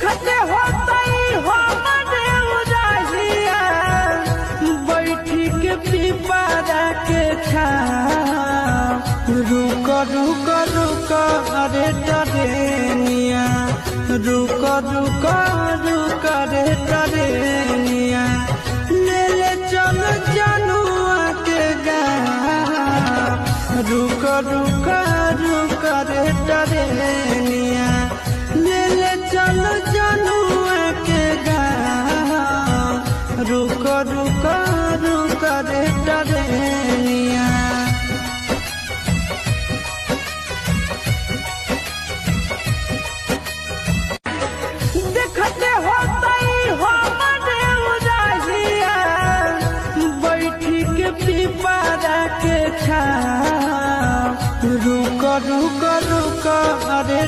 देखते होतई हमरे उदाहिया बैठी के पिपरा के छाव रुक रुक रुक अरे टरेनिया रुक रुक रुक रे टरेनिया ले ले चल जनुआ के गाँव रुक रुक रुक रे टरेनिया ले ले चल जनुआ के गाँव रुक रुक रुक रे टरेनिया। देखते होतई हमरे उदाहिया बैठी के पिपरा के छाव रुक रुक रुक अरे